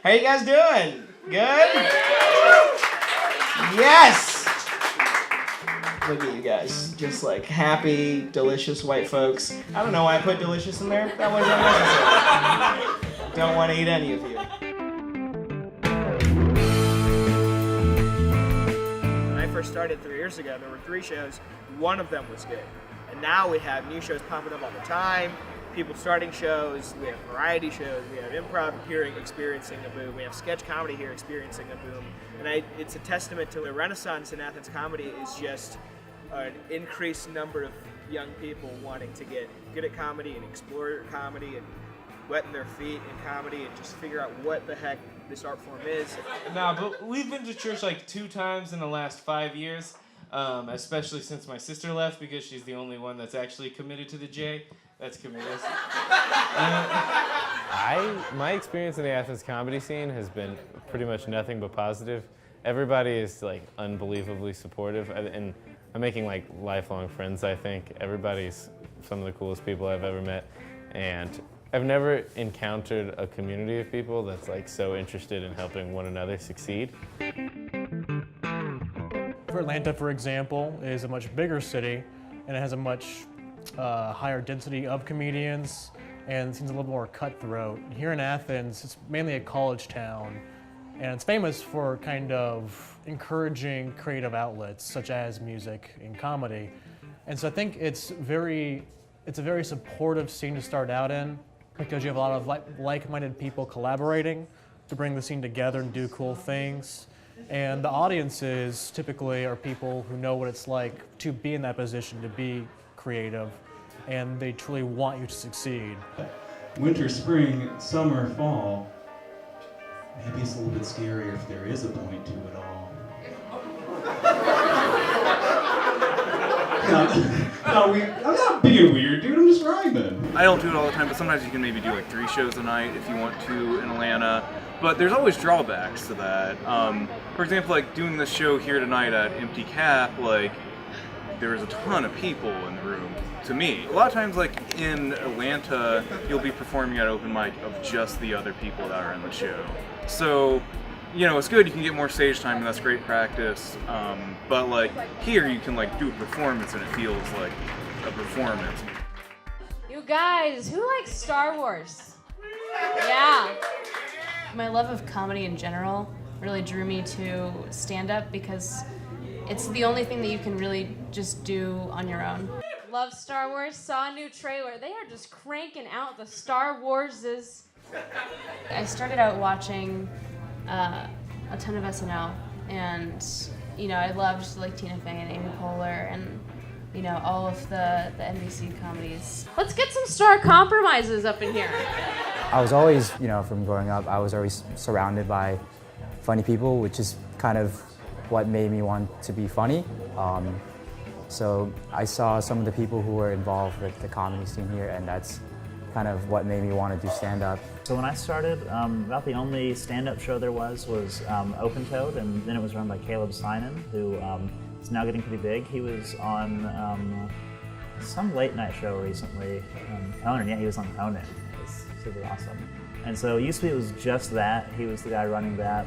How you guys doing? Good? Yes! Look at you guys. Just like happy, delicious white folks. I don't know why I put delicious in there. That wasn't necessary. Don't want to eat any of you. When I first started 3 years ago, there were 3 shows. One of them was good. And now we have new shows popping up all the time. People starting shows, we have variety shows, we have improv here experiencing a boom, we have sketch comedy here experiencing a boom. And it's a testament to the renaissance in Athens comedy is just an increased number of young people wanting to get good at comedy and explore comedy and wetting their feet in comedy and just figure out what the heck this art form is. Nah, but we've been to church like 2 times in the last 5 years, especially since my sister left because she's the only one that's actually committed to the J. That's committed. My experience in the Athens comedy scene has been pretty much nothing but positive. Everybody is like unbelievably supportive, and I'm making like lifelong friends, I think. Everybody's some of the coolest people I've ever met, and I've never encountered a community of people that's like so interested in helping one another succeed. Atlanta, for example, is a much bigger city, and it has a much higher density of comedians, and it seems a little more cutthroat. Here in Athens, it's mainly a college town, and it's famous for kind of encouraging creative outlets such as music and comedy. And so I think it's a very supportive scene to start out in because you have a lot of like-minded people collaborating to bring the scene together and do cool things. And the audiences typically are people who know what it's like to be in that position, to be creative, and they truly want you to succeed. Winter, spring, summer, fall. Maybe it's a little bit scarier if there is a point to it all. I'm not being weird, dude. I'm just rhyming. I don't do it all the time, but sometimes you can maybe do like 3 shows a night if you want to in Atlanta. But there's always drawbacks to that. For example, like doing this show here tonight at Empty Cap, like there's a ton of people in the room. To me, a lot of times, like in Atlanta, you'll be performing at open mic of just the other people that are in the show. So, you know, it's good. You can get more stage time, and that's great practice. But like here, you can like do a performance, and it feels like a performance. You guys, who likes Star Wars? Yeah. My love of comedy in general really drew me to stand-up because it's the only thing that you can really just do on your own. Love Star Wars, saw a new trailer. They are just cranking out the Star Warses. I started out watching a ton of SNL, and you know, I loved like Tina Fey and Amy Poehler and you know, all of the NBC comedies. Let's get some star compromises up in here. I was always, you know, from growing up, I was always surrounded by funny people, which is kind of what made me want to be funny. So I saw some of the people who were involved with the comedy scene here, and that's kind of what made me want to do stand-up. So when I started, about the only stand-up show there was Open Toed, and then it was run by Caleb Synan, who is now getting pretty big. He was on some late night show recently, Conan. Yeah, he was on Conan. It was super awesome. And so used to be it was just that. He was the guy running that.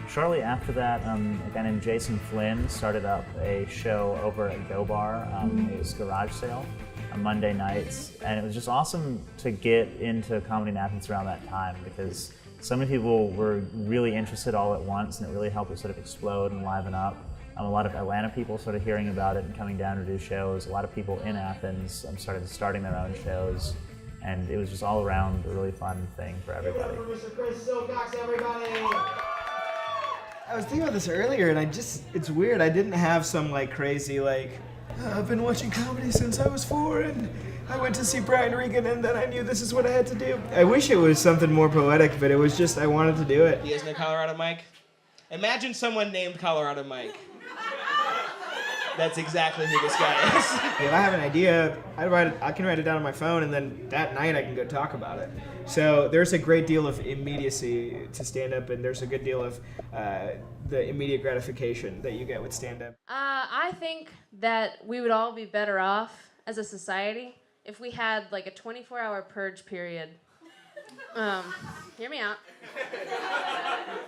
Shortly after that, a guy named Jason Flynn started up a show over at Go Bar. It was Garage Sale on Monday nights, and it was just awesome to get into comedy in Athens around that time because so many people were really interested all at once, and it really helped it sort of explode and liven up. A lot of Atlanta people started hearing about it and coming down to do shows. A lot of people in Athens starting their own shows, and it was just all around a really fun thing for everybody. Silcox, everybody! I was thinking about this earlier, and it's weird. I didn't have some like crazy I've been watching comedy since I was 4, and I went to see Brian Regan, and then I knew this is what I had to do. I wish it was something more poetic, but it was just I wanted to do it. You guys know Colorado Mike? Imagine someone named Colorado Mike. That's exactly who this guy is. If I have an idea, I can write it down on my phone, and then that night I can go talk about it. So there's a great deal of immediacy to stand-up, and there's a good deal of the immediate gratification that you get with stand-up. I think that we would all be better off as a society if we had like a 24-hour purge period Hear me out.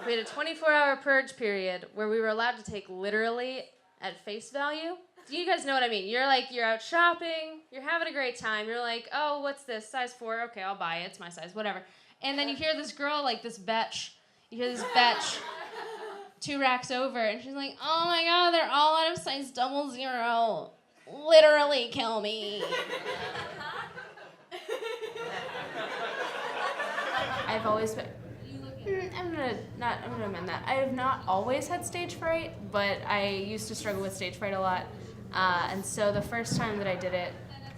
We had a 24-hour purge period where we were allowed to take literally at face value. Do you guys know what I mean? You're out shopping, you're having a great time, you're like, oh, what's this, size 4? Okay, I'll buy it, it's my size, whatever. And then you hear this girl, like this betch, 2 racks over, and she's like, oh my god, they're all out of size 00. Literally kill me. I've always been... I'm gonna amend that. I have not always had stage fright, but I used to struggle with stage fright a lot. And so the first time that I did it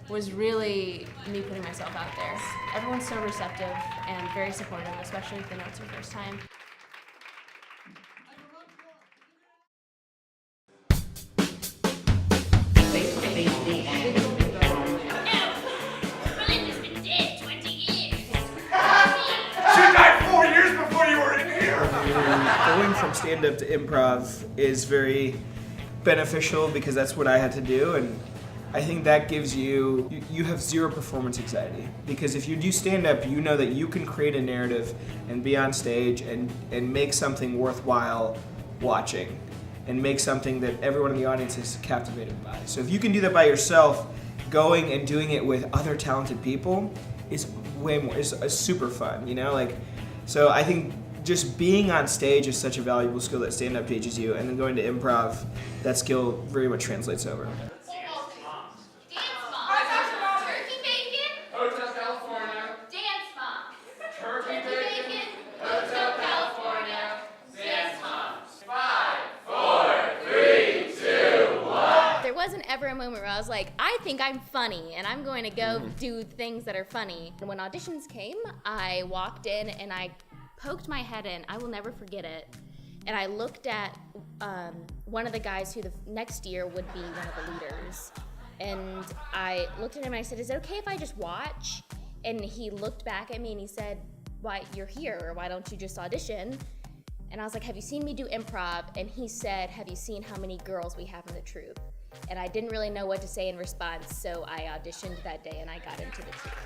was really me putting myself out there. Everyone's so receptive and very supportive, especially if they know it's your first time. Going from stand-up to improv is very beneficial because that's what I had to do, and I think that gives you have zero performance anxiety, because if you do stand-up, you know that you can create a narrative and be on stage and make something worthwhile watching and make something that everyone in the audience is captivated by. So if you can do that by yourself, going and doing it with other talented people is way more, is super fun, you know? So I think just being on stage is such a valuable skill that stand-up teaches you, and then going to improv, that skill very much translates over. Turkey bacon. Hotel California. Dance moms. Turkey bacon. Hotel California. Dance moms. 5, 4, 3, 2, 1. There wasn't ever a moment where I was like, I think I'm funny and I'm going to go do things that are funny. And when auditions came, I walked in and I poked my head in. I will never forget it. And I looked at one of the guys who the next year would be one of the leaders. And I looked at him and I said, is it okay if I just watch? And he looked back at me and he said, why, you're here, why don't you just audition? And I was like, have you seen me do improv? And he said, have you seen how many girls we have in the troupe? And I didn't really know what to say in response, so I auditioned that day and I got into the troupe.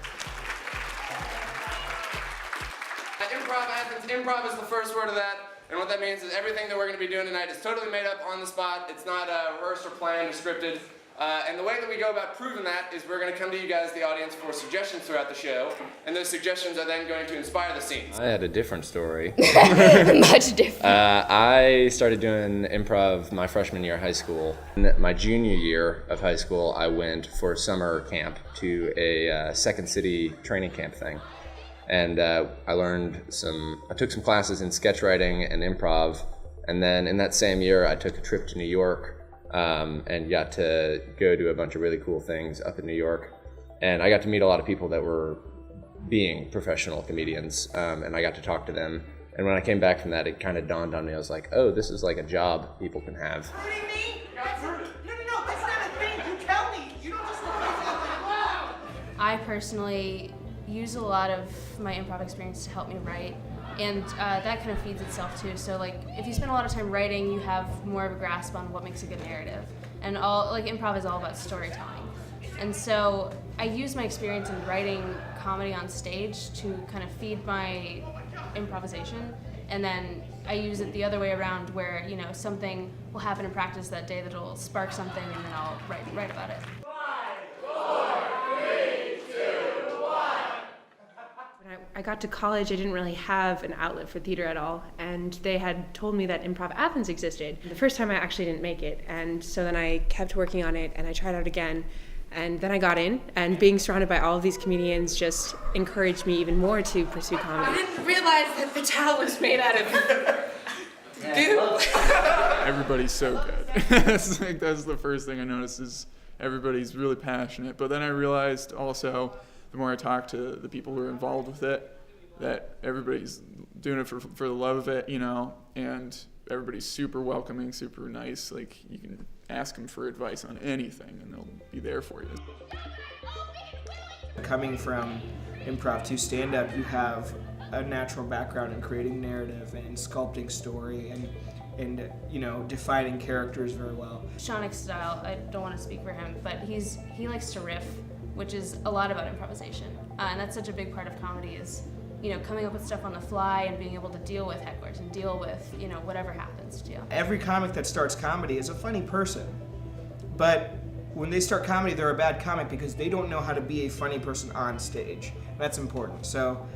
Improv Athens, improv is the first word of that, and what that means is everything that we're going to be doing tonight is totally made up on the spot. It's not rehearsed or planned or scripted. And the way that we go about proving that is we're going to come to you guys, the audience, for suggestions throughout the show, and those suggestions are then going to inspire the scenes. I had a different story. Much different. I started doing improv my freshman year of high school. In my junior year of high school, I went for summer camp to a Second City training camp thing. And I took some classes in sketch writing and improv, and then in that same year I took a trip to New York and got to go do a bunch of really cool things up in New York. And I got to meet a lot of people that were being professional comedians, and I got to talk to them. And when I came back from that, it kind of dawned on me, I was like, oh, this is like a job people can have. No, that's not a thing. You tell me. You don't just look like wow. I personally use a lot of my improv experience to help me write, and that kind of feeds itself too. So if you spend a lot of time writing, you have more of a grasp on what makes a good narrative, and improv is all about storytelling. And so I use my experience in writing comedy on stage to kind of feed my improvisation, and then I use it the other way around, where something will happen in practice that day that will spark something, and then I'll write about it. 5, 4, 3, 2, 1. When I got to college, I didn't really have an outlet for theater at all, and they had told me that Improv Athens existed. The first time I actually didn't make it, and so then I kept working on it, and I tried out again, and then I got in, and being surrounded by all of these comedians just encouraged me even more to pursue comedy. I didn't realize that the towel was made out of goo. Everybody's so good. That's the first thing I noticed is everybody's really passionate. But then I realized also, the more I talked to the people who are involved with it, that everybody's doing it for the love of it, and everybody's super welcoming, super nice. You can ask them for advice on anything and they'll be there for you. Coming from improv to stand-up, you have a natural background in creating narrative and sculpting story and defining characters very well. Shaunik's style, I don't want to speak for him, but he likes to riff, which is a lot about improvisation. And that's such a big part of comedy, is coming up with stuff on the fly and being able to deal with hecklers and deal with, whatever happens to you. Every comic that starts comedy is a funny person, but when they start comedy, they're a bad comic because they don't know how to be a funny person on stage. That's important. So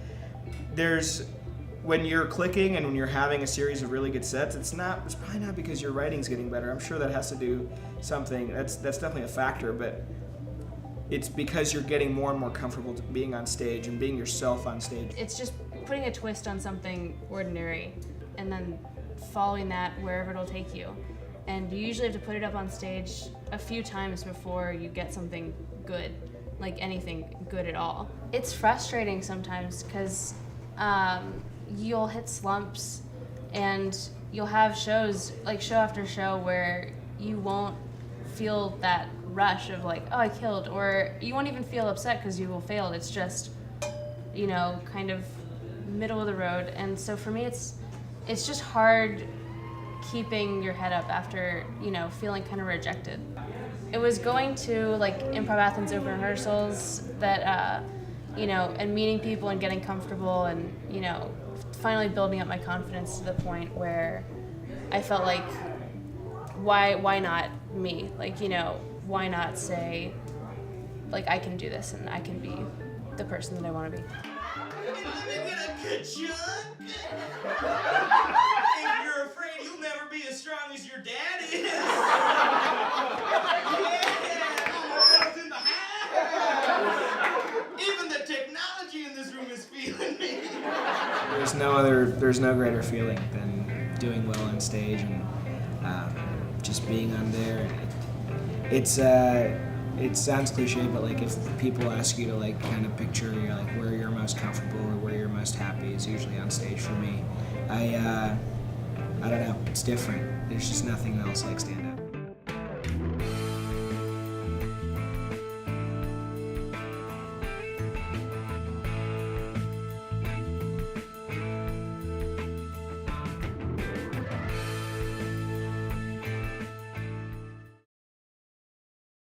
when you're clicking and when you're having a series of really good sets, it's probably not because your writing's getting better. I'm sure that has to do something. That's definitely a factor, but it's because you're getting more and more comfortable being on stage and being yourself on stage. It's just putting a twist on something ordinary and then following that wherever it'll take you. And you usually have to put it up on stage a few times before you get something good, like anything good at all. It's frustrating sometimes because you'll hit slumps and you'll have shows, like show after show, where you won't feel that rush of like, oh, I killed, or you won't even feel upset because you will failed. It's just, kind of middle of the road. And so for me, it's just hard keeping your head up after, feeling kind of rejected. It was going to like Improv Athens open rehearsals that, and meeting people and getting comfortable and, finally building up my confidence to the point where I felt like, why not me? Like, why not say, like, I can do this and I can be the person that I want to be. If you're afraid you'll never be as strong as your dad is. Yeah, what's in the house? Even the technology in this room is feeling me. There's no greater feeling than doing well on stage and just being on there. It sounds cliche, but like if people ask you to like kind of picture like where you're most comfortable or where you're most happy, is usually on stage for me. I don't know, it's different. There's just nothing else like stand-up.